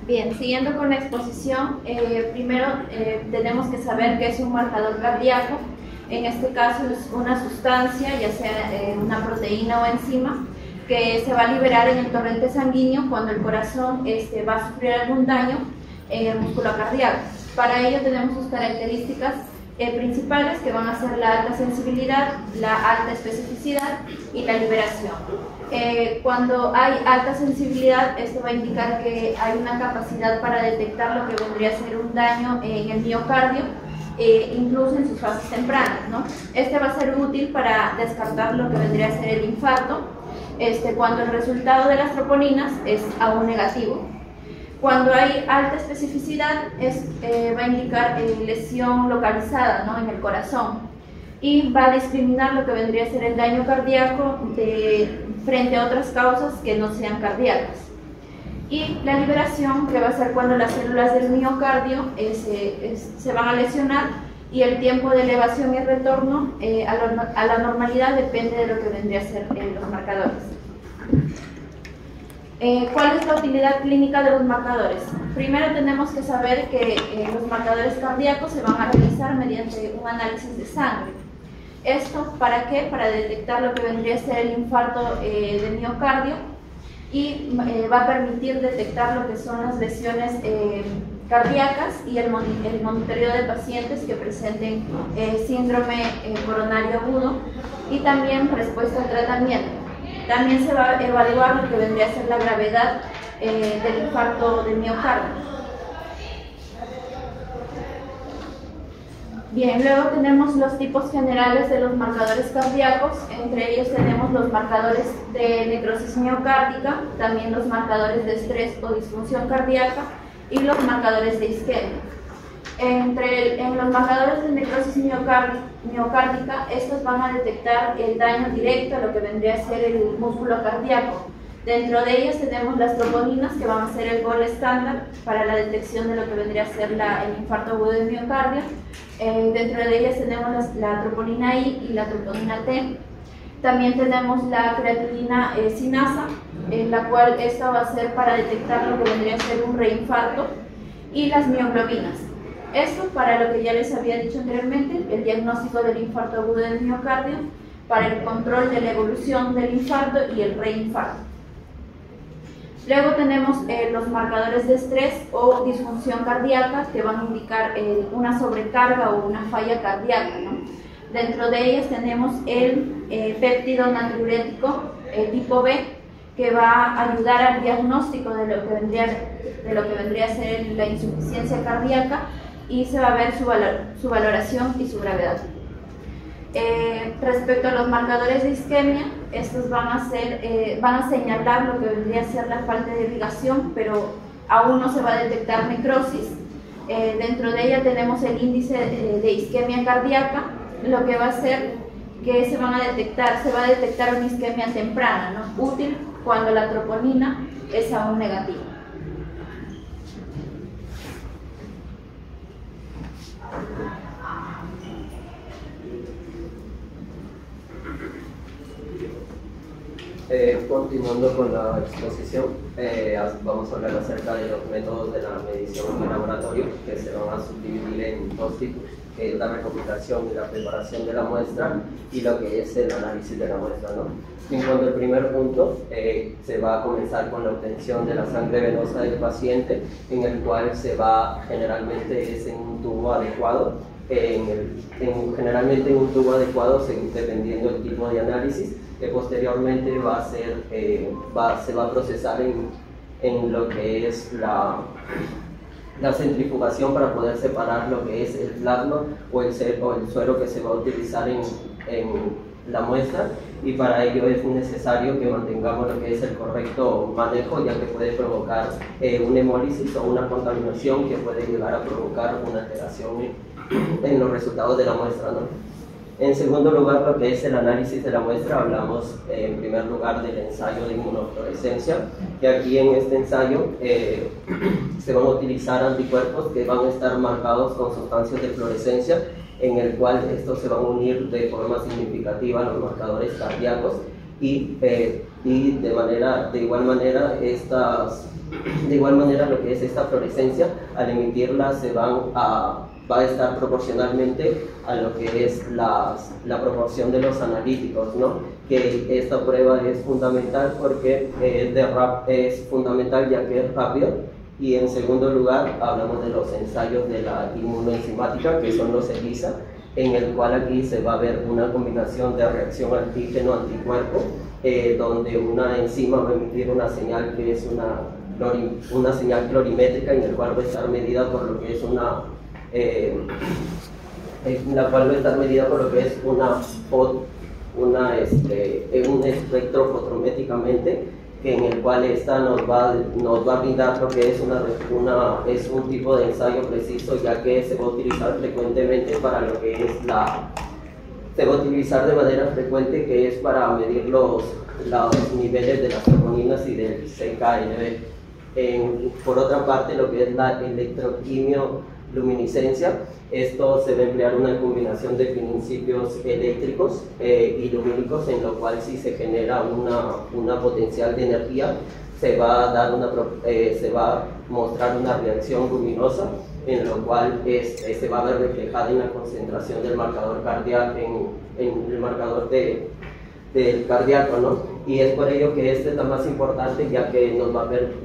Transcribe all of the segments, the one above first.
Bien, siguiendo con la exposición, primero tenemos que saber qué es un marcador cardíaco. En este caso es una sustancia, ya sea una proteína o enzima, que se va a liberar en el torrente sanguíneo cuando el corazón va a sufrir algún daño en el músculo cardíaco. Para ello tenemos sus características principales, que van a ser la alta sensibilidad, la alta especificidad y la liberación. Cuando hay alta sensibilidad, esto va a indicar que hay una capacidad para detectar lo que vendría a ser un daño en el miocardio, incluso en sus fases tempranas, ¿no? Este va a ser útil para descartar lo que vendría a ser el infarto, cuando el resultado de las troponinas es aún negativo. Cuando hay alta especificidad, va a indicar lesión localizada, ¿no?, en el corazón, y va a discriminar lo que vendría a ser el daño cardíaco frente a otras causas que no sean cardíacas. Y la liberación, que va a ser cuando las células del miocardio se van a lesionar, y el tiempo de elevación y retorno a la normalidad depende de lo que vendría a ser los marcadores. ¿Cuál es la utilidad clínica de los marcadores? Primero tenemos que saber que los marcadores cardíacos se van a realizar mediante un análisis de sangre. ¿Esto para qué? Para detectar lo que vendría a ser el infarto del miocardio, y va a permitir detectar lo que son las lesiones cardíacas y el monitoreo de pacientes que presenten síndrome coronario agudo, y también respuesta al tratamiento. También se va a evaluar lo que vendría a ser la gravedad del infarto del miocardio. Bien, luego tenemos los tipos generales de los marcadores cardíacos. Entre ellos tenemos los marcadores de necrosis miocárdica, también los marcadores de estrés o disfunción cardíaca y los marcadores de isquemia. En los marcadores de necrosis miocárdica, estos van a detectar el daño directo a lo que vendría a ser el músculo cardíaco. Dentro de ellas tenemos las troponinas, que van a ser el gol estándar para la detección de lo que vendría a ser el infarto agudo del miocardio. Dentro de ellas tenemos la troponina I y la troponina T. También tenemos la creatinina sinasa, en la cual esta va a ser para detectar lo que vendría a ser un reinfarto, y las mioglobinas. Esto para lo que ya les había dicho anteriormente, el diagnóstico del infarto agudo del miocardio, para el control de la evolución del infarto y el reinfarto. Luego tenemos los marcadores de estrés o disfunción cardíaca, que van a indicar una sobrecarga o una falla cardíaca, ¿no? Dentro de ellas tenemos el péptido natriurético tipo B, que va a ayudar al diagnóstico de lo que vendría a ser la insuficiencia cardíaca, y se va a ver su valoración y su gravedad. Respecto a los marcadores de isquemia, estos van a señalar lo que vendría a ser la falta de irrigación, pero aún no se va a detectar necrosis. Dentro de ella tenemos el índice de isquemia cardíaca, lo que va a hacer que se va a detectar una isquemia temprana, ¿no?, útil cuando la troponina es aún negativa. Continuando con la exposición, vamos a hablar acerca de los métodos de la medición en laboratorio, que se van a subdividir en dos tipos, que es la recopilación y la preparación de la muestra, y lo que es el análisis de la muestra, ¿no? En cuanto al primer punto, se va a comenzar con la obtención de la sangre venosa del paciente, en el cual generalmente es en un tubo adecuado, generalmente en un tubo adecuado, dependiendo del tipo de análisis, que posteriormente se va a procesar en lo que es la centrifugación, para poder separar lo que es el plasma o el suero que se va a utilizar en la muestra, y para ello es necesario que mantengamos lo que es el correcto manejo, ya que puede provocar una hemólisis o una contaminación que puede llegar a provocar una alteración en los resultados de la muestra, ¿no? En segundo lugar, lo que es el análisis de la muestra, hablamos en primer lugar del ensayo de inmunofluorescencia, que aquí en este ensayo se van a utilizar anticuerpos que van a estar marcados con sustancias de fluorescencia, en el cual estos se van a unir de forma significativa a los marcadores cardíacos, y y de igual manera lo que es esta fluorescencia, al emitirla va a estar proporcionalmente a lo que es la proporción de los analíticos, ¿no? Que esta prueba es fundamental porque es fundamental ya que es rápido. Y en segundo lugar hablamos de los ensayos de la inmunoenzimática, que son los ELISA, en el cual aquí se va a ver una combinación de reacción antígeno-anticuerpo, donde una enzima va a emitir una señal que es una señal clorimétrica, en el cual va a estar medida por lo que es un espectro fotométricamente, en el cual esta nos va a brindar lo que es un tipo de ensayo preciso, ya que se va a utilizar frecuentemente para lo que es se va a utilizar de manera frecuente, que es para medir los niveles de las troponinas y del CKLB. Por otra parte, lo que es la electroquimioluminiscencia, esto se va a emplear una combinación de principios eléctricos y lumínicos, en lo cual si se genera una potencial de energía, se va a mostrar una reacción luminosa, en lo cual se va a ver reflejada en la concentración del marcador cardíaco, en el marcador del cardíaco, ¿no? Y es por ello que este es lo más importante, ya que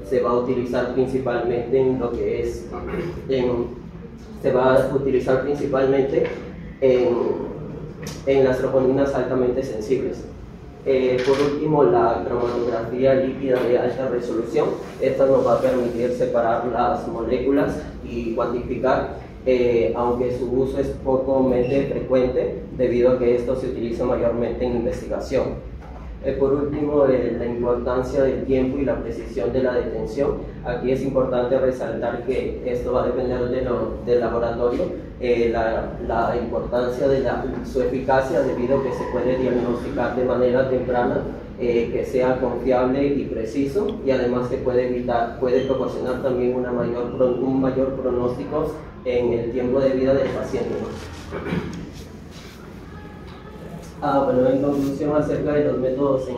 se va a utilizar principalmente en las troponinas altamente sensibles. Por último, la cromatografía líquida de alta resolución. Esta nos va a permitir separar las moléculas y cuantificar, aunque su uso es pocamente frecuente, debido a que esto se utiliza mayormente en investigación. Por último, la importancia del tiempo y la precisión de la detención. Aquí es importante resaltar que esto va a depender del laboratorio, la importancia de su eficacia, debido a que se puede diagnosticar de manera temprana, que sea confiable y preciso, y además que puede proporcionar también un mayor pronóstico en el tiempo de vida del paciente. Bueno, en conclusión acerca de los métodos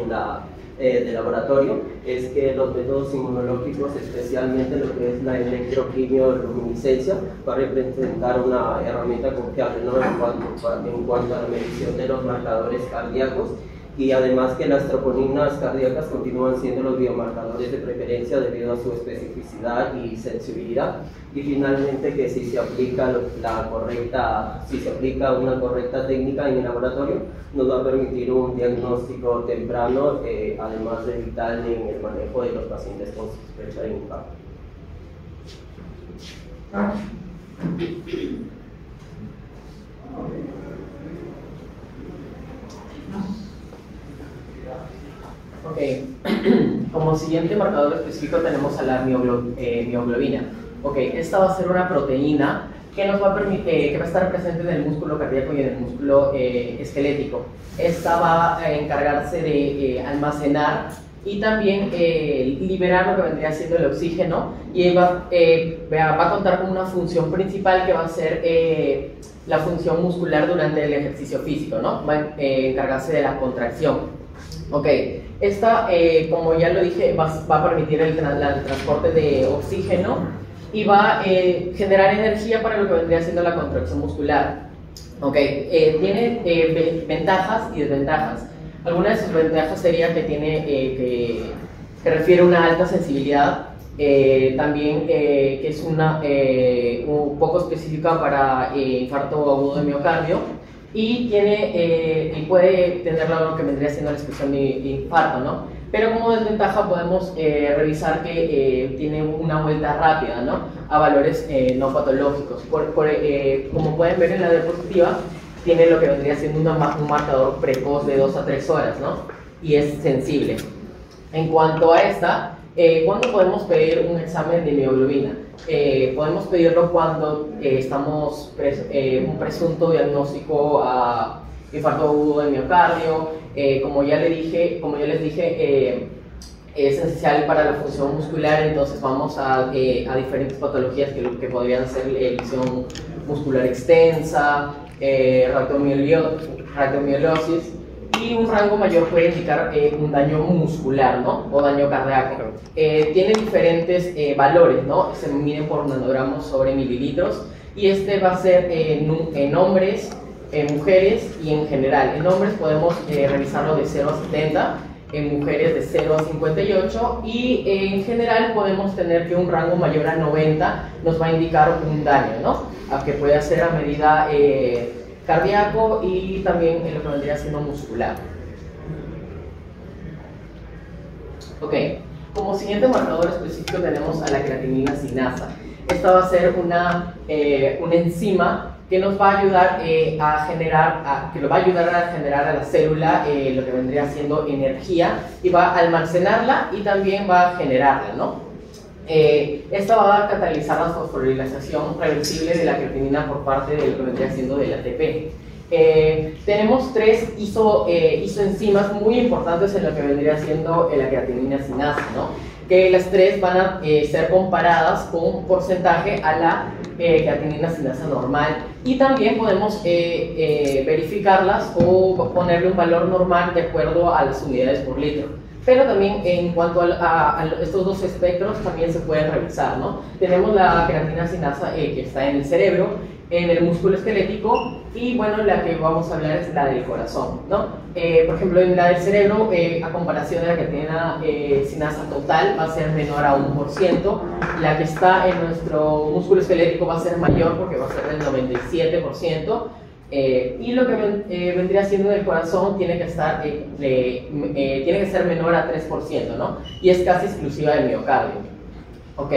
de laboratorio, es que los métodos inmunológicos, especialmente lo que es la electroquimioluminiscencia, va a representar una herramienta confiable, ¿no? en cuanto a la medición de los marcadores cardíacos, y además que las troponinas cardíacas continúan siendo los biomarcadores de preferencia debido a su especificidad y sensibilidad. Y finalmente, que si se aplica una correcta técnica en el laboratorio, nos va a permitir un diagnóstico temprano, además de vital en el manejo de los pacientes con sospecha de infarto. Ok, como siguiente marcador específico tenemos a la mioglobina. Ok, esta va a ser una proteína que nos va a permitir, que va a estar presente en el músculo cardíaco y en el músculo esquelético. Esta va a encargarse de almacenar y también liberar lo que vendría siendo el oxígeno, y va a contar con una función principal que va a ser la función muscular durante el ejercicio físico, ¿no? Va a encargarse de la contracción. Ok, esta, como ya lo dije, va a permitir el transporte de oxígeno y va a generar energía para lo que vendría siendo la contracción muscular. Ok, tiene ventajas y desventajas. Algunas de sus ventajas sería que que refiere a una alta sensibilidad, también que es un poco específica para infarto agudo de miocardio, y puede tener lo que vendría siendo la expresión de infarto, ¿no? Pero como desventaja podemos revisar que tiene una vuelta rápida, ¿no? A valores no patológicos. Como pueden ver en la diapositiva, tiene lo que vendría siendo un marcador precoz de 2 a 3 horas, ¿no? Y es sensible. En cuanto a esta, ¿cuándo podemos pedir un examen de mioglobina? Podemos pedirlo cuando estamos un presunto diagnóstico a infarto agudo de miocardio. Como ya les dije, es esencial para la función muscular, entonces vamos a diferentes patologías que podrían ser lesión muscular extensa, rhabdomiolisis, y un rango mayor puede indicar un daño muscular, ¿no? O daño cardíaco. Tiene diferentes valores, ¿no? Se miden por nanogramos sobre mililitros y este va a ser en hombres, en mujeres y en general. En hombres podemos revisarlo de 0 a 70, en mujeres de 0 a 58 y en general podemos tener que un rango mayor a 90 nos va a indicar un daño, ¿no? A que puede ser a medida cardíaco y también en lo que vendría siendo muscular. Ok, como siguiente marcador específico tenemos a la creatinina sinasa. Esta va a ser una enzima que nos va a ayudar a generar a la célula lo que vendría siendo energía y va a almacenarla y también va a generarla, ¿no? Esta va a catalizar la fosforilación reversible de la creatinina por parte de lo que vendría siendo del ATP. Tenemos tres isoenzimas muy importantes en lo que vendría siendo la creatinina sinasa, ¿no? Que las tres van a ser comparadas con un porcentaje a la creatinina sinasa normal y también podemos verificarlas o ponerle un valor normal de acuerdo a las unidades por litro. Pero también en cuanto a estos dos espectros también se pueden revisar, ¿no? Tenemos la creatina sinasa que está en el cerebro, en el músculo esquelético y bueno, la que vamos a hablar es la del corazón, ¿no? Por ejemplo, en la del cerebro, a comparación de la creatina sinasa total va a ser menor a 1%, la que está en nuestro músculo esquelético va a ser mayor porque va a ser del 97%, y lo que vendría siendo en el corazón tiene que ser menor a 3%, ¿no? Y es casi exclusiva del miocardio. Ok.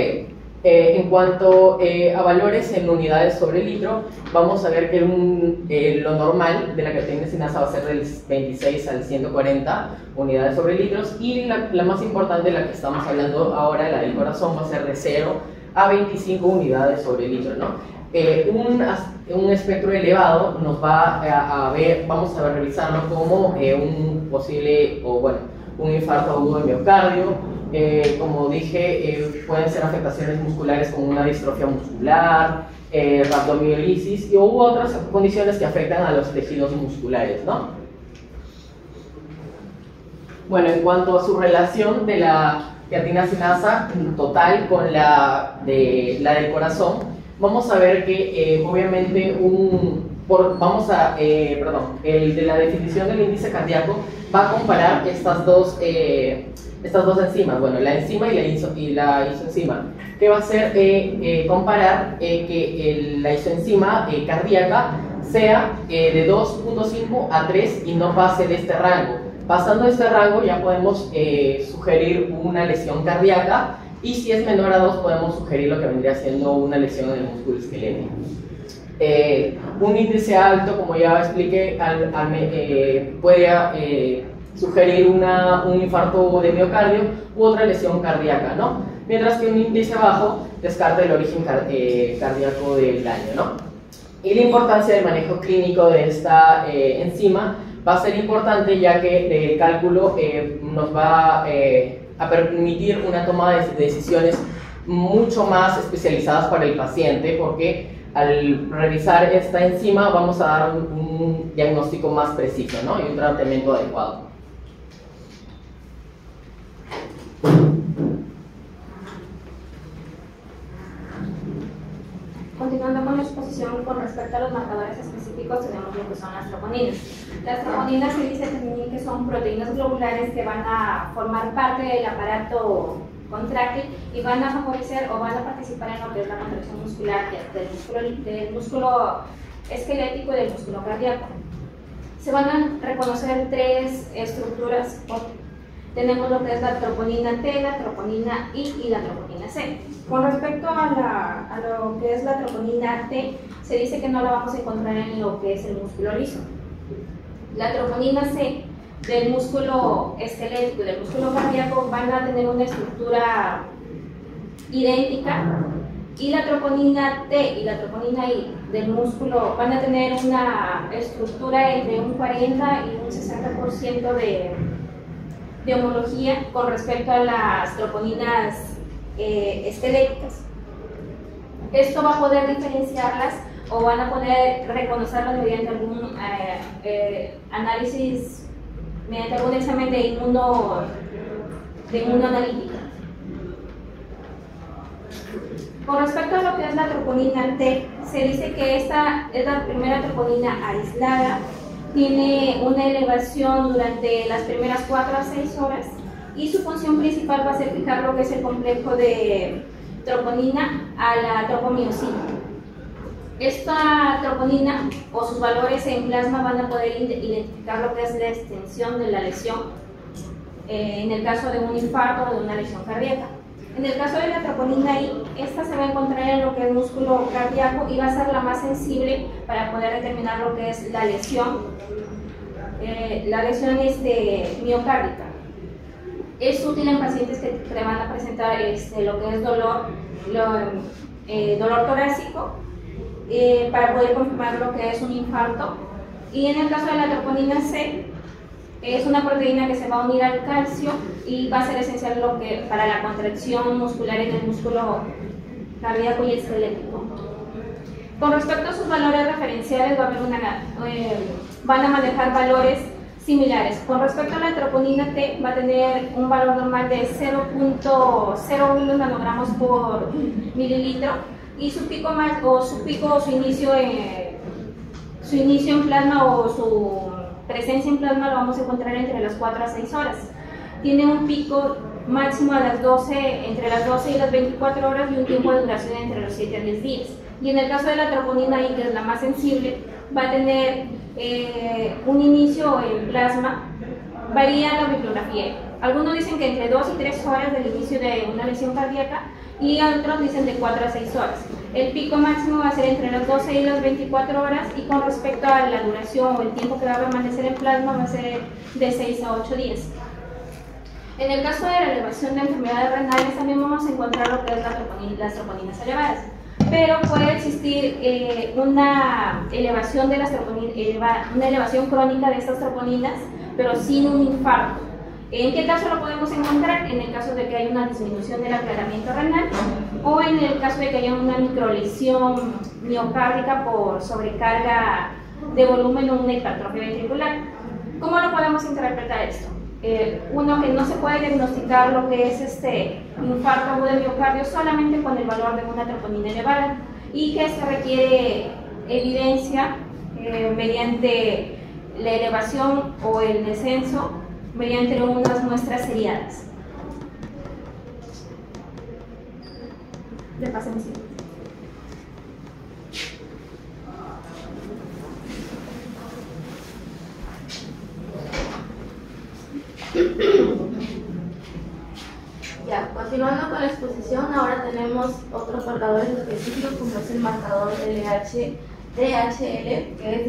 En cuanto a valores en unidades sobre litro, vamos a ver que lo normal de la creatinina sinasa va a ser del 26 al 140 unidades sobre litros y la más importante, la que estamos hablando ahora, la del corazón, va a ser de 0 a 25 unidades sobre litro, ¿no? Un espectro elevado nos va vamos a revisarlo como un posible, un infarto agudo de miocardio. Como dije, pueden ser afectaciones musculares como una distrofia muscular, rhabdomiolisis u otras condiciones que afectan a los tejidos musculares, ¿no? Bueno, en cuanto a su relación de la creatina sinasa total con la del corazón, vamos a ver que obviamente el de la definición del índice cardíaco va a comparar estas dos enzimas, bueno, la enzima y la isoenzima, que va a ser comparar que la isoenzima cardíaca sea de 2.5 a 3 y no pase de este rango. Pasando este rango ya podemos sugerir una lesión cardíaca y si es menor a 2 podemos sugerir lo que vendría siendo una lesión en el músculo esquelético. Un índice alto, como ya expliqué, puede sugerir un infarto de miocardio u otra lesión cardíaca, ¿no? Mientras que un índice bajo descarta el origen cardíaco del daño, ¿no? Y la importancia del manejo clínico de esta enzima va a ser importante, ya que el cálculo nos va a permitir una toma de decisiones mucho más especializadas para el paciente, porque al revisar esta enzima vamos a dar un diagnóstico más preciso, ¿no? Y un tratamiento adecuado. Continuando con la exposición con respecto a los marcadores específicos, tenemos lo que son las troponinas. Las troponinas se dice también que son proteínas globulares que van a formar parte del aparato contráctil y van a favorecer o van a participar en lo que es la contracción muscular del músculo esquelético y del músculo cardíaco. Se van a reconocer tres estructuras. Tenemos lo que es la troponina T, la troponina I y la troponina C. Con respecto a lo que es la troponina T, se dice que no la vamos a encontrar en lo que es el músculo liso. La troponina C del músculo esquelético y del músculo cardíaco van a tener una estructura idéntica, y la troponina T y la troponina I del músculo van a tener una estructura entre un 40 y un 60% de homología con respecto a las troponinas esqueléticas. Esto va a poder diferenciarlas o van a poder reconocerlas mediante algún análisis mediante algún examen de inmunoanalítica. Con respecto a lo que es la troponina T, se dice que esta es la primera troponina aislada, tiene una elevación durante las primeras 4 a 6 horas y su función principal va a ser fijar lo que es el complejo de troponina a la tropomiosina. Esta troponina o sus valores en plasma van a poder identificar lo que es la extensión de la lesión en el caso de un infarto o de una lesión cardíaca. En el caso de la troponina I, esta se va a encontrar en lo que es el músculo cardíaco y va a ser la más sensible para poder determinar lo que es la lesión miocárdica. Es útil en pacientes que van a presentar lo que es dolor torácico para poder confirmar lo que es un infarto. Y en el caso de la troponina C, es una proteína que se va a unir al calcio y va a ser esencial para la contracción muscular en el músculo cardíaco y esquelético. Con respecto a sus valores referenciales, van a manejar valores similares. Con respecto a la troponina T, va a tener un valor normal de 0.01 nanogramos por mililitro y su pico o su inicio en plasma o su presencia en plasma lo vamos a encontrar entre las 4 a 6 horas. Tiene un pico máximo entre las 12 y las 24 horas y un tiempo de duración entre los 7 a 10 días. Y en el caso de la troponina I, que es la más sensible, va a tener un inicio en plasma, varía la bibliografía. Algunos dicen que entre 2 y 3 horas del inicio de una lesión cardíaca y otros dicen de 4 a 6 horas. El pico máximo va a ser entre las 12 y las 24 horas y con respecto a la duración o el tiempo que va a permanecer en plasma va a ser de 6 a 8 días. En el caso de la elevación de enfermedades renales también vamos a encontrar lo que es las troponinas elevadas, pero puede existir una elevación de una elevación crónica de estas troponinas, pero sin un infarto. ¿En qué caso lo podemos encontrar? En el caso de que haya una disminución del aclaramiento renal o en el caso de que haya una microlesión miocárdica por sobrecarga de volumen o una hipertrofia ventricular. ¿Cómo lo podemos interpretar esto? Uno, que no se puede diagnosticar lo que es infarto agudo de miocardio solamente con el valor de una troponina elevada y que se requiere evidencia mediante la elevación o el descenso mediante unas muestras seriadas. Le pasemos. Ya, continuando con la exposición, ahora tenemos otros marcadores específicos como es el marcador DHL, que es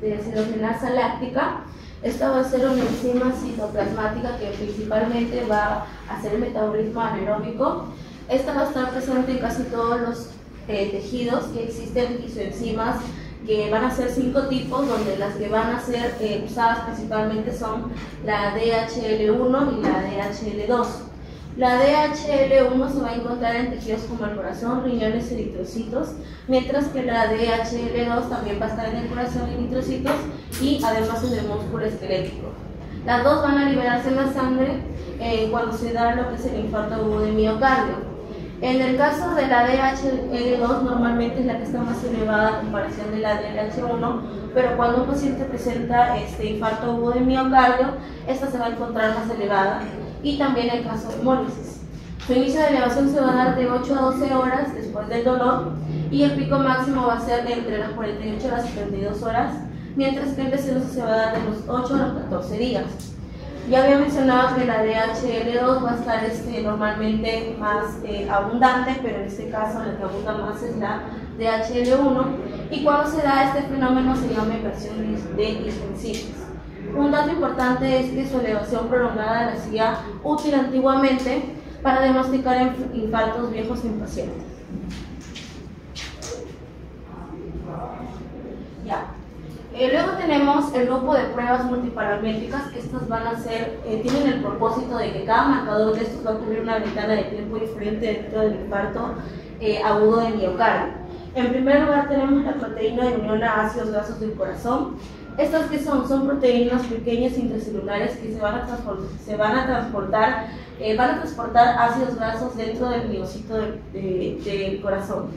deshidrogenasa láctica. Esta va a ser una enzima citoplasmática que principalmente va a hacer el metabolismo anaeróbico. Esta va a estar presente en casi todos los tejidos que existen isoenzimas, que van a ser 5 tipos, donde las que van a ser usadas principalmente son la DHL1 y la DHL2. La DHL1 se va a encontrar en tejidos como el corazón, riñones y eritrocitos, mientras que la DHL2 también va a estar en el corazón y eritrocitos y además en el músculo esquelético. Las dos van a liberarse en la sangre cuando se da lo que es el infarto agudo de miocardio. En el caso de la DHL2 normalmente es la que está más elevada a comparación de la DHL1, pero cuando un paciente presenta infarto agudo de miocardio, esta se va a encontrar más elevada, y también el caso de hemólisis. Su inicio de elevación se va a dar de 8 a 12 horas después del dolor y el pico máximo va a ser entre las 48 horas y 32 horas, mientras que el descenso se va a dar de los 8 a los 14 días. Ya había mencionado que la DHL2 va a estar normalmente más abundante, pero en este caso la que abunda más es la DHL1, y cuando se da este fenómeno se llama inversión de isoenzimas. Un dato importante es que su elevación prolongada la hacía útil antiguamente para diagnosticar infartos viejos en pacientes. Ya. Luego tenemos el grupo de pruebas multiparamétricas, que estas van a ser, tienen el propósito de que cada marcador de estos va a cubrir una ventana de tiempo diferente dentro del infarto agudo de miocardio. En primer lugar tenemos la proteína de unión a ácidos grasos del corazón, ¿Estas que son? Son proteínas pequeñas intracelulares que van a transportar ácidos grasos dentro del miocito del corazón.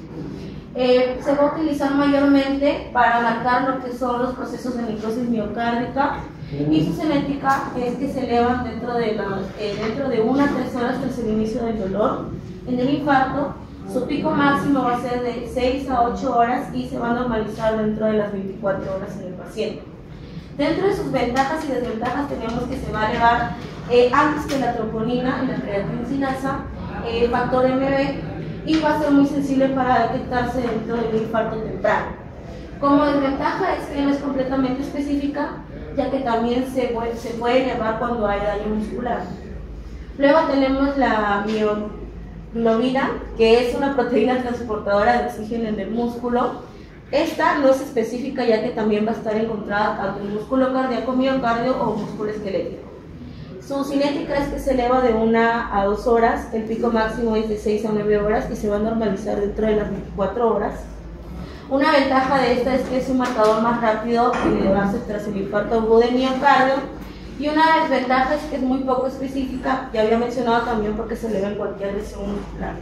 Se va a utilizar mayormente para marcar lo que son los procesos de necrosis miocárdica, y su cinética es que se elevan dentro de 1 a 3 horas tras el inicio del dolor. En el infarto, su pico máximo va a ser de 6 a 8 horas y se va a normalizar dentro de las 24 horas en el paciente. Dentro de sus ventajas y desventajas tenemos que se va a elevar antes que la troponina y la creatincinasa, factor MB, y va a ser muy sensible para detectarse dentro de un infarto temprano. Como desventaja es que no es completamente específica, ya que también se puede elevar cuando hay daño muscular. Luego tenemos la mioglobina, que es una proteína transportadora de oxígeno en el músculo. Esta no es específica, ya que también va a estar encontrada tanto en músculo cardíaco, miocardio o músculo esquelético. Su cinética es que se eleva de 1 a 2 horas, el pico máximo es de 6 a 9 horas y se va a normalizar dentro de las 24 horas. Una ventaja de esta es que es un marcador más rápido en elevarse tras el infarto agudo de miocardio, y una desventaja es que es muy poco específica, ya había mencionado también porque se eleva en cualquier lesión muscular.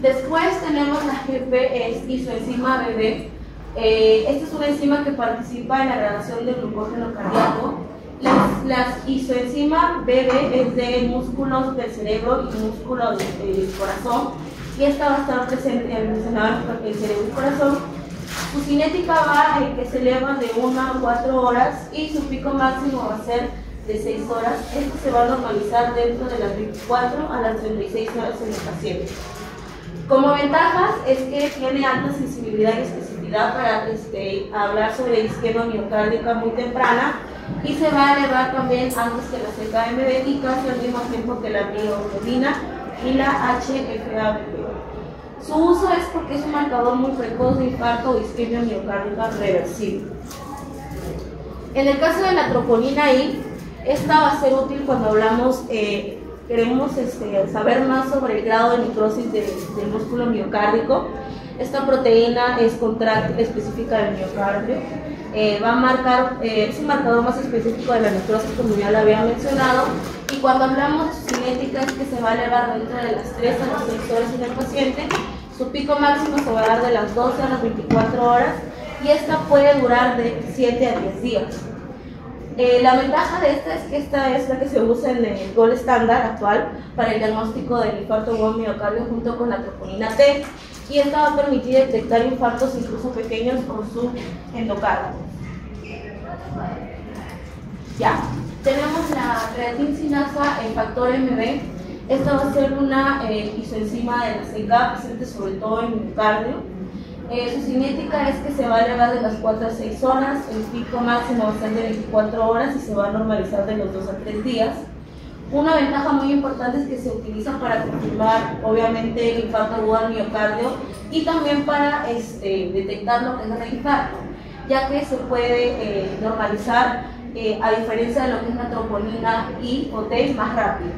Después tenemos la isoenzima BB. Esta es una enzima que participa en la degradación del glucógeno cardíaco. La isoenzima BB es de músculos del cerebro y músculos del corazón, y esta va a estar presente en el cerebro y corazón. Su cinética va en que se eleva de 1 a 4 horas y su pico máximo va a ser de 6 horas. Esto se va a normalizar dentro de las 24 a las 36 horas en el paciente. Como ventajas es que tiene alta sensibilidad y especificidad para hablar sobre isquemia miocárdica muy temprana, y se va a elevar también antes que la CKMB y casi al mismo tiempo que la mioglobina y la HFAB. Su uso es porque es un marcador muy precoz de infarto o isquemia miocárdica reversible. En el caso de la troponina I, esta va a ser útil cuando hablamos queremos saber más sobre el grado de necrosis del músculo miocárdico. Esta proteína es contráctil específica del miocardio. Va a marcar, es un marcador más específico de la necrosis, como ya lo había mencionado. Y cuando hablamos de su cinética es que se va a elevar dentro de las 3 a las 6 horas en el paciente. Su pico máximo se va a dar de las 12 a las 24 horas y esta puede durar de 7 a 10 días. La ventaja de esta es que esta es la que se usa en el gold estándar actual para el diagnóstico del infarto agudo miocardio junto con la troponina T, y esta va a permitir detectar infartos incluso pequeños por su endocardio. Ya, tenemos la creatincinasa en factor MB. Esta va a ser una isoenzima de la CK presente sobre todo en miocardio. Su cinética es que se va a elevar de las 4 a 6 horas, el pico máximo va a ser de 24 horas y se va a normalizar de los 2 a 3 días. Una ventaja muy importante es que se utiliza para confirmar obviamente el infarto agudo al miocardio y también para detectar lo que es el reinfarto, ya que se puede normalizar a diferencia de lo que es la troponina I o T más rápido.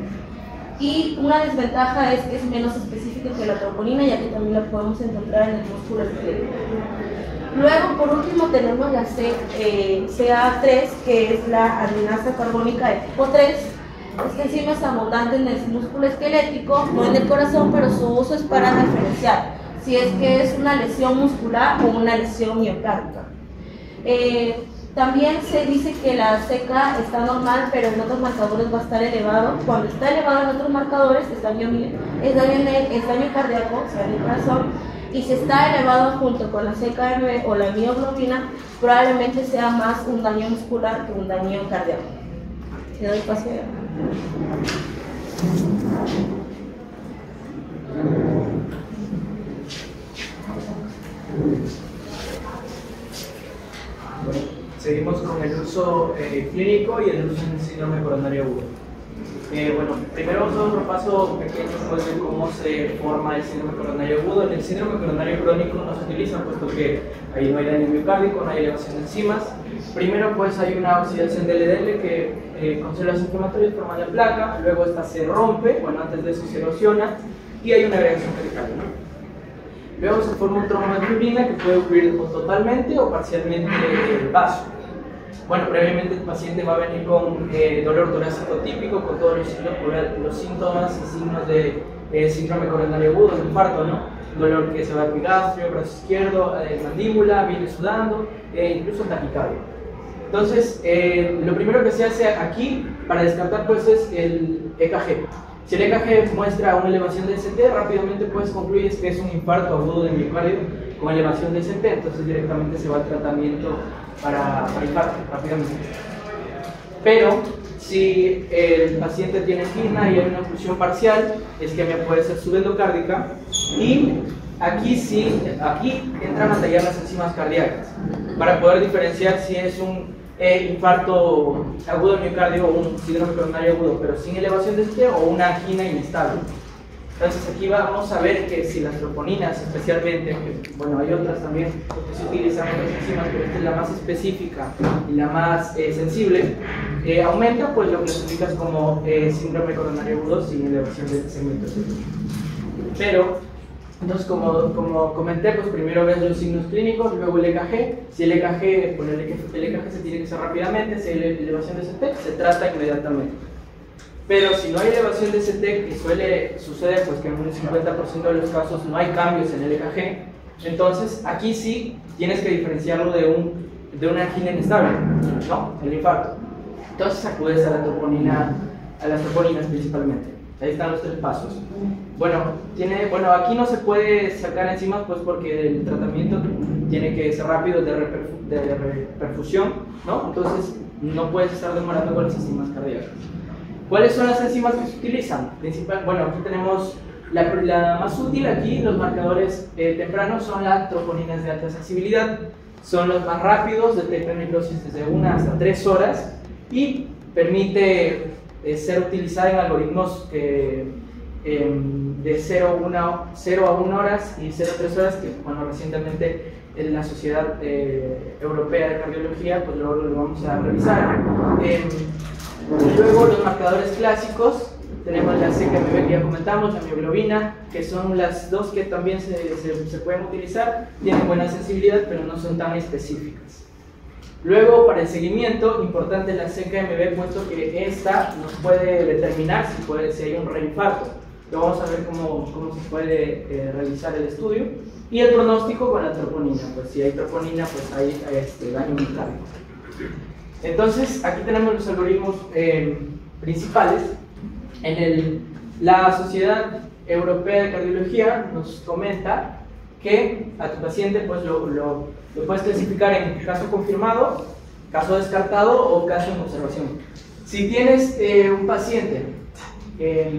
Y una desventaja es que es menos específica que la troponina, ya que también la podemos encontrar en el músculo esquelético. Luego, por último, tenemos la CA3, que es la adenasa carbónica de tipo 3. Esta enzima es abundante en el músculo esquelético, no en el corazón, pero su uso es para diferenciar si es que es una lesión muscular o una lesión miocárdica. También se dice que la CK está normal, pero en otros marcadores va a estar elevado. Cuando está elevado en otros marcadores es daño cardíaco, o sea, en el corazón, y si está elevado junto con la CKM o la mioglobina, probablemente sea más un daño muscular que un daño cardíaco. Te doy paso. Seguimos con el uso clínico y el uso en síndrome coronario agudo. Bueno, primero vamos a dar un repaso pequeño pues, de cómo se forma el síndrome coronario agudo. En el síndrome coronario crónico no se utiliza, puesto que ahí no hay daño miocárdico, no hay elevación de enzimas. Primero pues hay una oxidación del LDL que con células inflamatorias forma la placa, luego esta se rompe, bueno, antes de eso se erosiona y hay una agregación periférica, ¿no? Luego se forma un trombo de fibrina que puede ocurrir o totalmente o parcialmente el vaso. Bueno, previamente el paciente va a venir con dolor torácico típico, con todos los síntomas y signos de síndrome coronario agudo, de infarto, ¿no? Dolor que se va a epigastrio, brazo izquierdo, mandíbula, viene sudando, incluso taquicardia. Entonces, lo primero que se hace aquí para descartar pues es el EKG. Si el EKG muestra una elevación de ST, rápidamente puedes concluir que es un infarto agudo de miocardio con elevación de ST, entonces directamente se va al tratamiento para infarto rápidamente. Pero si el paciente tiene angina y hay una oclusión parcial, isquemia puede ser subendocárdica, y aquí entran a tallar las enzimas cardíacas para poder diferenciar si es un infarto agudo de miocardio o un síndrome coronario agudo, pero sin elevación de ST, o una angina inestable. Entonces aquí vamos a ver que si las troponinas, especialmente, que, bueno, hay otras también que se utilizan otras enzimas, pero esta es la más específica y la más sensible, aumenta, pues lo clasificas como síndrome coronario agudo sin elevación del segmento ST. Pero, entonces como comenté, pues primero ves los signos clínicos, luego el EKG. Si el EKG, pues el EKG se tiene que hacer rápidamente, si hay elevación de ST, se trata inmediatamente. Pero si no hay elevación de ST, que sucede pues que en un 50% de los casos no hay cambios en el EKG, entonces aquí sí tienes que diferenciarlo de una angina inestable, ¿no? El infarto. Entonces acudes a las troponinas principalmente. Ahí están los 3 pasos. Bueno, aquí no se puede sacar enzimas pues porque el tratamiento tiene que ser rápido de perfusión, ¿no? Entonces no puedes estar demorando con las enzimas cardíacas. ¿Cuáles son las enzimas que se utilizan? Bueno, aquí tenemos la más útil, aquí los marcadores tempranos son las troponinas de alta sensibilidad. Son los más rápidos, detectan necrosis desde 1 hasta 3 horas y permite ser utilizada en algoritmos de 0 a 1 horas y 0 a 3 horas, que bueno, recientemente en la Sociedad Europea de Cardiología pues luego lo vamos a revisar. Luego los marcadores clásicos, tenemos la CKMB que ya comentamos, la mioglobina, que son las dos que también se pueden utilizar, tienen buena sensibilidad pero no son tan específicas. Luego, para el seguimiento, importante la CKMB, puesto que esta nos puede determinar si hay un reinfarto. Lo vamos a ver cómo se puede realizar el estudio. Y el pronóstico con la troponina, pues si hay troponina, pues hay daño miocardio. Entonces, aquí tenemos los algoritmos principales. La Sociedad Europea de Cardiología nos comenta que a tu paciente pues lo puedes clasificar en caso confirmado, caso descartado o caso en observación. Si tienes un paciente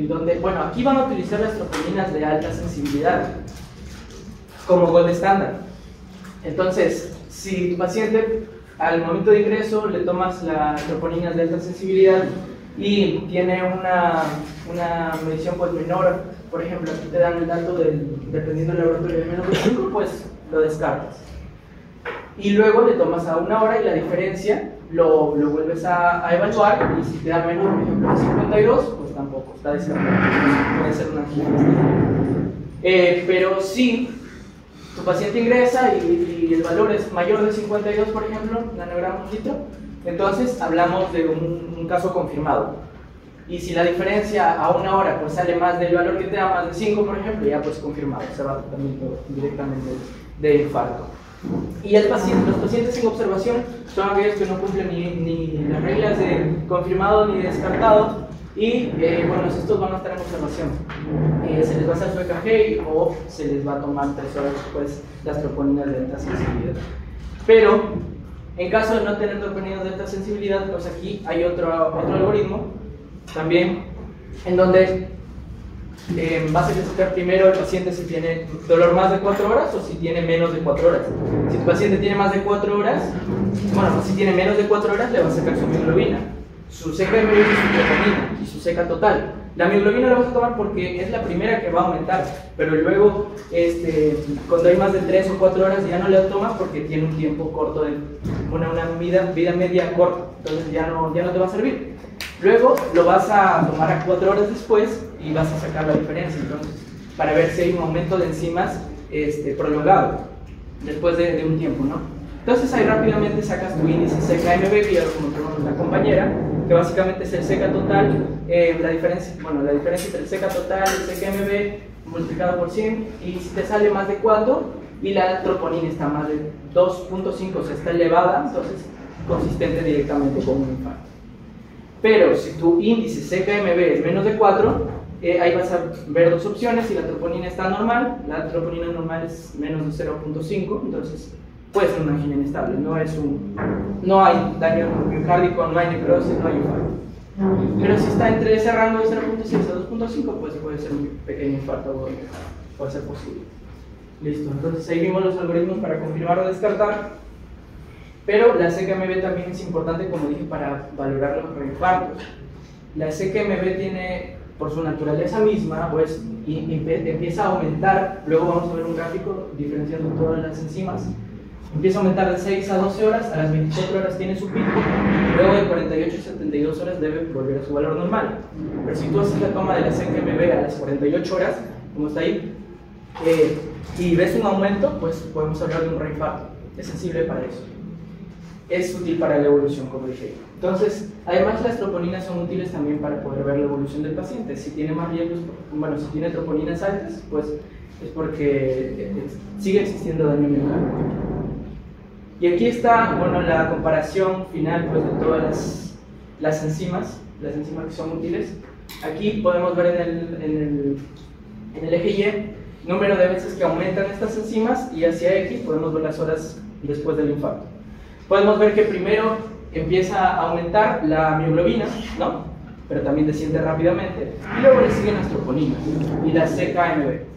donde, bueno, aquí van a utilizar las troponinas de alta sensibilidad como gold estándar. Entonces, si tu paciente al momento de ingreso le tomas las troponinas de alta sensibilidad y tiene una medición pues menor, por ejemplo, aquí te dan el dato dependiendo del laboratorio de menos de 5, pues lo descartas. Y luego le tomas a 1 hora y la diferencia lo vuelves a evaluar, y si te da menos, por ejemplo, de 52, pues tampoco, está descartado. Puede ser una angina. Pero si tu paciente ingresa y el valor es mayor de 52, por ejemplo, nanogramos litro, entonces hablamos de un caso confirmado. Y si la diferencia a 1 hora pues sale más del valor que te da, más de 5, por ejemplo, ya pues confirmado, se va tratamiento directamente de infarto. Y los pacientes sin observación son aquellos que no cumplen ni las reglas de confirmado ni descartado, y bueno, estos van a estar en observación. Se les va a hacer su EKG o se les va a tomar 3 horas después las troponinas de alta sensibilidad. Pero en caso de no tener troponinas de alta sensibilidad, pues aquí hay otro algoritmo también, en donde vas a clasificar primero el paciente si tiene dolor más de 4 horas o si tiene menos de 4 horas. Si tu paciente tiene más de 4 horas, bueno, si tiene menos de 4 horas, le vas a sacar su mioglobina, su CKMB y su troponina y su CK total. La mioglobina la vas a tomar porque es la primera que va a aumentar, pero luego cuando hay más de 3 o 4 horas ya no la tomas porque tiene un tiempo corto, una vida media corta, entonces ya no te va a servir. Luego lo vas a tomar a 4 horas después y vas a sacar la diferencia, entonces, para ver si hay un aumento de enzimas prolongado después de un tiempo, ¿no? Entonces ahí rápidamente sacas tu índice CKMB, que ya lo comentó la compañera, que básicamente es el CK total, la diferencia entre el CK total y el CKMB multiplicado por 100, y si te sale más de 4 y la troponina está más de 2.5, o sea, está elevada, entonces consistente directamente con un infarto. Pero si tu índice CKMB es menos de 4, ahí vas a ver dos opciones. Si la troponina está normal, la troponina normal es menos de 0.5, entonces puede ser una angina inestable, no hay daño miocárdico, no hay necrosis, no hay infarto. Pero si está entre ese rango de 0.6 a 2.5, pues puede ser un pequeño infarto agudo, puede ser posible. Listo, entonces ahí vimos los algoritmos para confirmar o descartar. Pero la CKMB también es importante, como dije, para valorar los reinfartos. La CKMB tiene, por su naturaleza misma, pues empieza a aumentar. Luego vamos a ver un gráfico diferenciando todas las enzimas. Empieza a aumentar de 6 a 12 horas, a las 24 horas tiene su pico, luego de 48 a 72 horas debe volver a su valor normal. Pero si tú haces la toma de la CKMB a las 48 horas, como está ahí, y ves un aumento, pues podemos hablar de un reinfarto. Es sensible para eso. Es útil para la evolución, como dije. Entonces, además las troponinas son útiles también para poder ver la evolución del paciente. Si tiene más riesgos, bueno, si tiene troponinas altas, pues es porque sigue existiendo daño miocárdico. Y aquí está, bueno, la comparación final, pues, de todas las enzimas que son útiles. Aquí podemos ver en el eje Y número de veces que aumentan estas enzimas, y hacia X podemos ver las horas después del infarto. Podemos ver que primero empieza a aumentar la mioglobina, ¿no? Pero también desciende rápidamente, y luego le siguen las troponinas y la CKMB.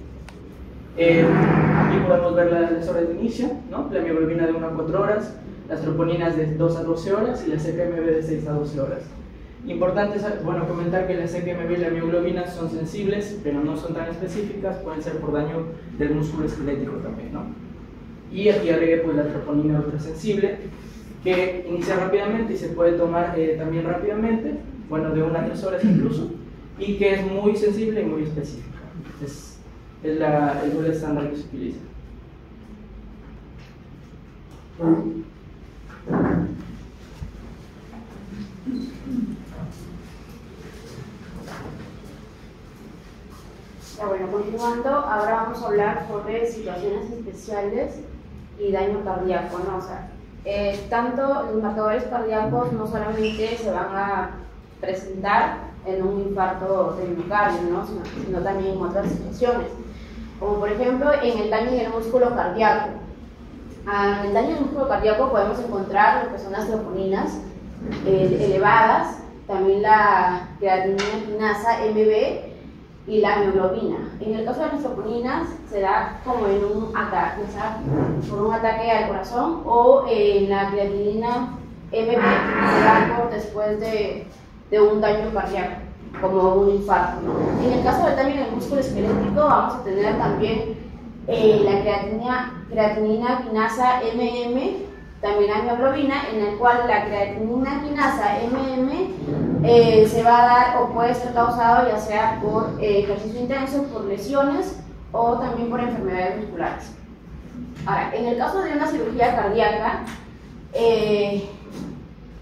Aquí podemos ver las horas de inicio, ¿no? La mioglobina de 1 a 4 horas, las troponinas de 2 a 12 horas y la CKMB de 6 a 12 horas. Importante es, bueno, comentar que la CKMB y la mioglobina son sensibles, pero no son tan específicas, pueden ser por daño del músculo esquelético también, ¿no? Y aquí agregué, pues, la troponina ultrasensible, que inicia rápidamente y se puede tomar también rápidamente, bueno, de 1 a 3 horas incluso, y que es muy sensible y muy específica. Es el gol estándar que se utiliza. Ya, bueno, continuando, ahora vamos a hablar sobre situaciones especiales y daño cardíaco, ¿no? O sea, tanto los marcadores cardíacos no solamente se van a presentar en un infarto de miocardio, ¿no? sino también en otras situaciones, como por ejemplo en el daño en el músculo cardíaco. En el daño en el músculo cardíaco podemos encontrar lo que son las troponinas elevadas, también la creatinina quinasa MB y la mioglobina. En el caso de las troponinas se da como en un ataque, por un ataque al corazón, o en la creatinina MB se da después de un daño cardíaco, como un infarto, ¿no? En el caso del daño en el músculo esquelético vamos a tener también la creatinina quinasa MM, también la mioglobina, en el cual la creatinina quinasa se va a dar o puede ser causado ya sea por ejercicio intenso, por lesiones o también por enfermedades musculares. Ahora, en el caso de una cirugía cardíaca,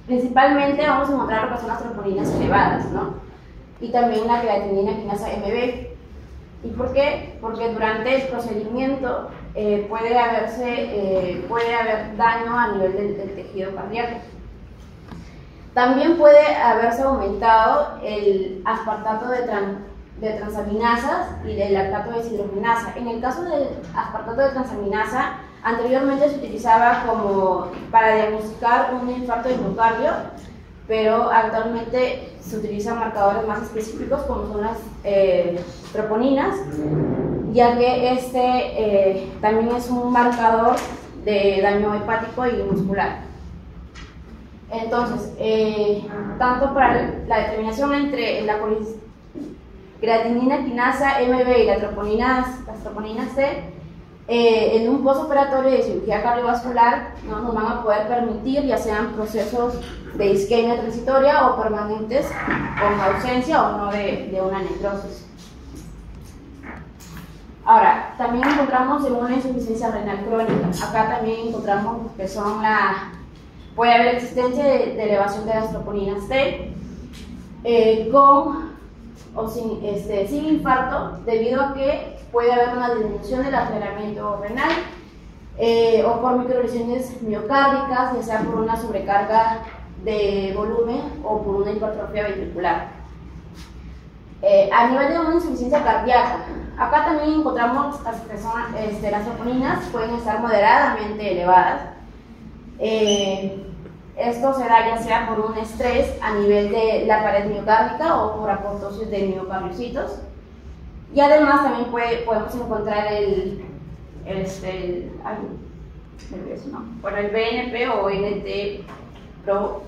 principalmente vamos a encontrar lo que son las troponinas elevadas, ¿no? Y también la creatinina quinasa MB. ¿Y por qué? Porque durante el procedimiento puede haber daño a nivel del tejido cardíaco. También puede haberse aumentado el aspartato de transaminasas y del lactato de deshidrogenasa. En el caso del aspartato de transaminasa, anteriormente se utilizaba como para diagnosticar un infarto de miocardio, pero actualmente se utilizan marcadores más específicos como son las troponinas, ya que también es un marcador de daño hepático y muscular. Entonces, tanto para la determinación entre la creatinina quinasa MB y las troponinas C, en un postoperatorio de cirugía cardiovascular no nos van a poder permitir, ya sean procesos de isquemia transitoria o permanentes con ausencia o no de una necrosis. Ahora, también encontramos en una insuficiencia renal crónica. Acá también encontramos que son puede haber existencia de elevación de las troponinas T con o sin infarto, debido a que puede haber una disminución del aceleramiento renal o por microlesiones miocárdicas, ya sea por una sobrecarga de volumen o por una hipertrofia ventricular. A nivel de una insuficiencia cardíaca, acá también encontramos que las troponinas pueden estar moderadamente elevadas. Esto se da ya sea por un estrés a nivel de la pared miocárdica o por aportosis de miocardiocitos. Y además también podemos encontrar el BNP o NT-pro,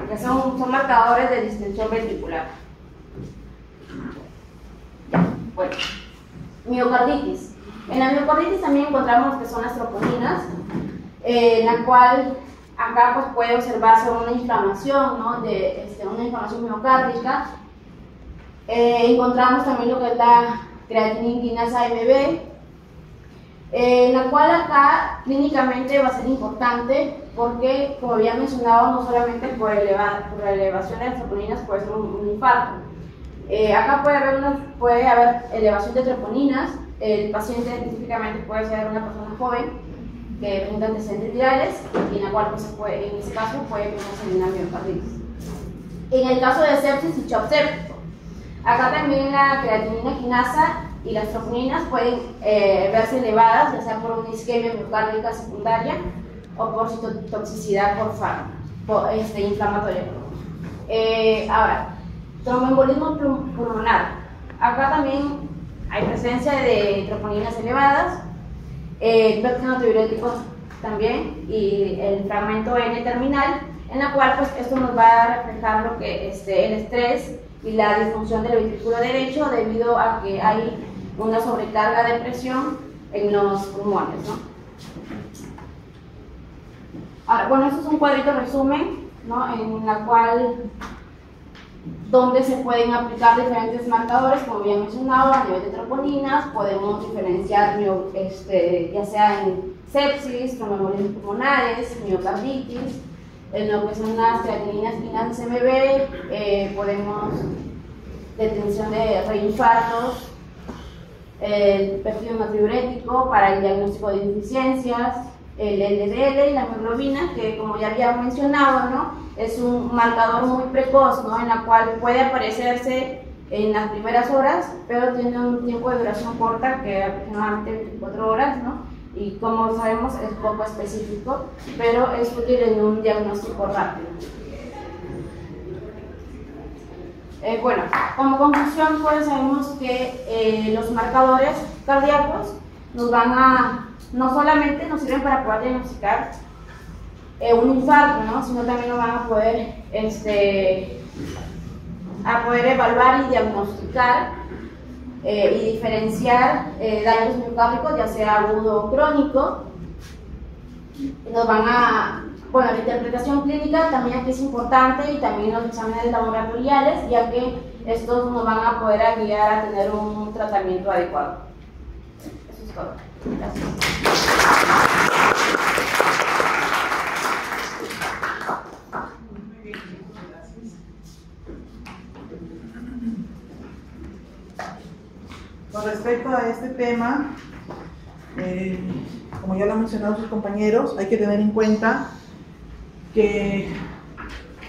que son marcadores de distensión ventricular. Bueno, miocarditis. En la miocarditis también encontramos que son las troponinas, en la cual acá pues puede observarse una inflamación, ¿no? Una inflamación miocárdica. Encontramos también lo que es la creatinina quinasa MB, la cual acá clínicamente va a ser importante porque, como había mencionado, no solamente por la elevación de las troponinas puede ser un infarto. Acá puede haber elevación de troponinas. El paciente típicamente puede ser una persona joven que presenta antecedentes virales y en la cual en ese caso puede presentarse una miocarditis. En el caso de sepsis y shock séptico, acá también la creatinina quinasa y las troponinas pueden verse elevadas, ya sea por una isquemia miocárdica secundaria o por citotoxicidad por fármaco inflamatoria. Ahora, tromboembolismo pulmonar. Acá también hay presencia de troponinas elevadas, péptido-diuréticos también, y el fragmento N terminal, en la cual pues esto nos va a reflejar lo que el estrés y la disfunción del ventrículo derecho debido a que hay una sobrecarga de presión en los pulmones, ¿no? Ahora, bueno, esto es un cuadrito resumen, ¿no? En la cual donde se pueden aplicar diferentes marcadores, como había mencionado, a nivel de troponinas. Podemos diferenciar ya sea en sepsis, tromboembolismos pulmonares, miocarditis, en lo que son las creatininas quinasas MB, podemos detención de reinfartos, el péptido natriurético para el diagnóstico de deficiencias, el LDL y la hemoglobina, que como ya había mencionado, ¿no? Es un marcador muy precoz, ¿no? En la cual puede aparecerse en las primeras horas, pero tiene un tiempo de duración corta, que aproximadamente 24 horas, ¿no? Y como sabemos es poco específico, pero es útil en un diagnóstico rápido. Bueno, como conclusión, pues sabemos que los marcadores cardíacos no solamente nos sirven para poder diagnosticar un infarto, ¿no? Sino también nos van a poder, evaluar y diagnosticar y diferenciar daños miocárdicos, ya sea agudo o crónico. La interpretación clínica también aquí es importante, y también los exámenes laboratoriales, ya que estos nos van a poder guiar a tener un tratamiento adecuado. Eso es todo. Gracias. Con respecto a este tema, como ya lo han mencionado sus compañeros, hay que tener en cuenta que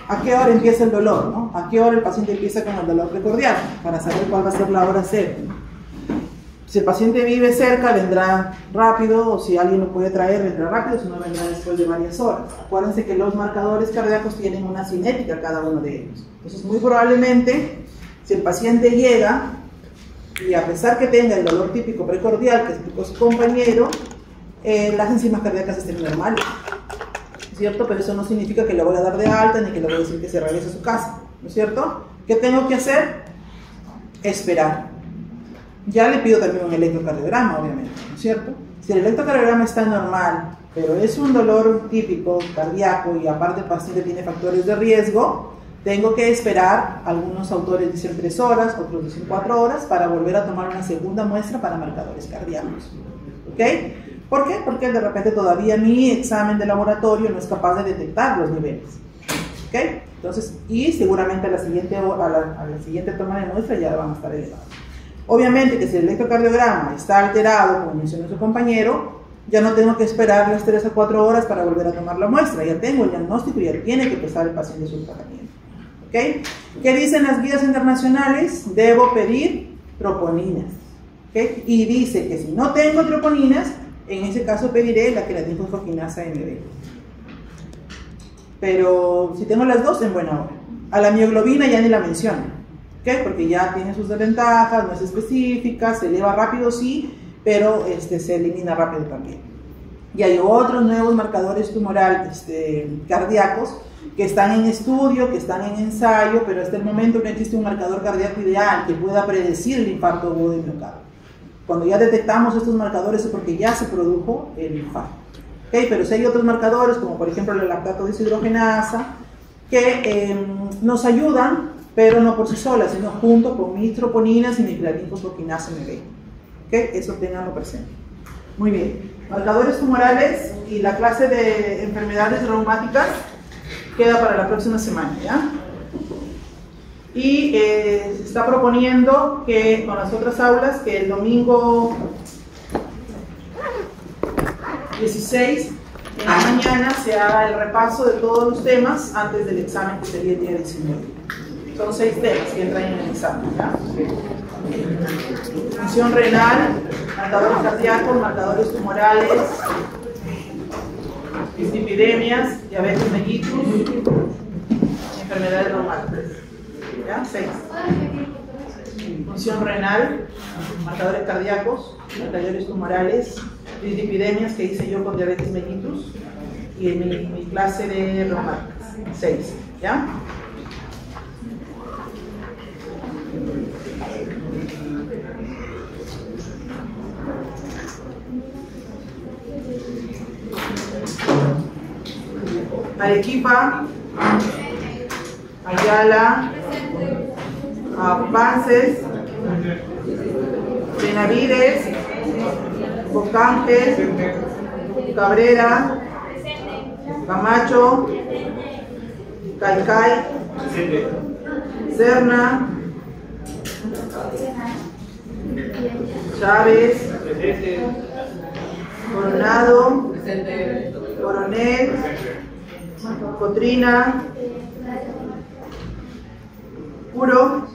a qué hora empieza el dolor, ¿no? A qué hora el paciente empieza con el dolor precordial, para saber cuál va a ser la hora cero. Si el paciente vive cerca, vendrá rápido, o si alguien lo puede traer, vendrá rápido, si no, vendrá después de varias horas. Acuérdense que los marcadores cardíacos tienen una cinética cada uno de ellos. Entonces, muy probablemente, si el paciente llega y a pesar que tenga el dolor típico precordial que explicó su compañero, las enzimas cardíacas estén normales, ¿cierto? Pero eso no significa que le voy a dar de alta ni que le voy a decir que se regrese a su casa, ¿no es cierto? ¿Qué tengo que hacer? Esperar. Ya le pido también un electrocardiograma, obviamente, ¿no es cierto? Si el electrocardiograma está normal, pero es un dolor típico cardíaco y aparte el paciente tiene factores de riesgo, tengo que esperar, algunos autores dicen 3 horas, otros dicen 4 horas, para volver a tomar una segunda muestra para marcadores cardíacos. ¿Ok? ¿Por qué? Porque de repente todavía mi examen de laboratorio no es capaz de detectar los niveles. ¿Ok? Entonces, y seguramente a la siguiente toma de muestra ya van a estar elevados. Obviamente que si el electrocardiograma está alterado, como mencionó su compañero, ya no tengo que esperar las 3 a 4 horas para volver a tomar la muestra. Ya tengo el diagnóstico y ya tiene que empezar el paciente su tratamiento. ¿Okay? ¿Qué dicen las guías internacionales? Debo pedir troponinas. ¿Okay? Y dice que si no tengo troponinas, en ese caso pediré la creatinfosfoquinasa MB. Pero si tengo las dos, en buena hora. A la mioglobina ya ni la menciono, ¿okay? Porque ya tiene sus desventajas, no es específica, se eleva rápido sí, pero se elimina rápido también. Y hay otros nuevos marcadores tumorales cardíacos que están en estudio, que están en ensayo, pero hasta el momento no existe un marcador cardíaco ideal que pueda predecir el infarto agudo de miocardio. Cuando ya detectamos estos marcadores es porque ya se produjo el infarto. ¿Okay? Pero si hay otros marcadores, como por ejemplo la lactato deshidrogenasa, que nos ayudan, pero no por sí solas, sino junto con mis troponinas y mi creatinfosfoquinasa MB. ¿Okay? Eso tenganlo presente. Muy bien. Marcadores tumorales y la clase de enfermedades reumáticas queda para la próxima semana, ¿ya? Y se está proponiendo que con las otras aulas, que el domingo 16 en la mañana se haga el repaso de todos los temas antes del examen, que sería el día 19. Son 6 temas que entran en el examen, ¿ya? Función renal, marcadores cardíacos, marcadores tumorales, dislipidemias, diabetes mellitus, enfermedades reumáticas. ¿Ya? 6. Función renal, marcadores cardíacos, marcadores tumorales, dislipidemias que hice yo con diabetes mellitus y en mi clase de reumáticas. 6. ¿Ya? Arequipa, Ayala, Avances, Benavides, Bocángel, Cabrera, Camacho, Caicay, Serna, Chávez, Coronado, Coronel, Cotrina, Puro,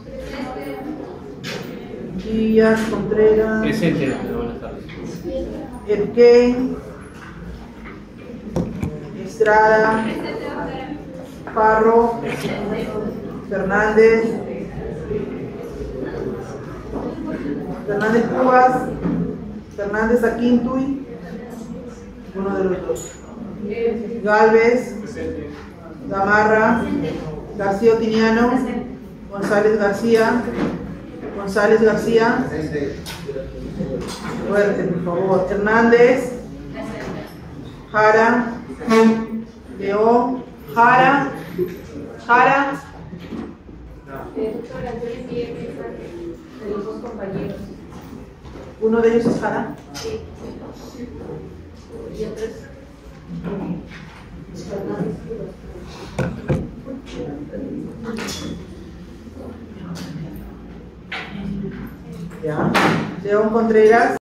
Díaz, Contreras, Presente, buenas tardes. Erquén, Estrada, Parro, Fernández, Fernández Cubas, Fernández Aquintuy, uno de los dos. Galvez, Gamarra, García Otiniano, González García, fuerte por favor, Hernández, Jara, León, Jara, De los 2 compañeros. uno de ellos es Jara. Sí. Y otros. Ya. León Contreras.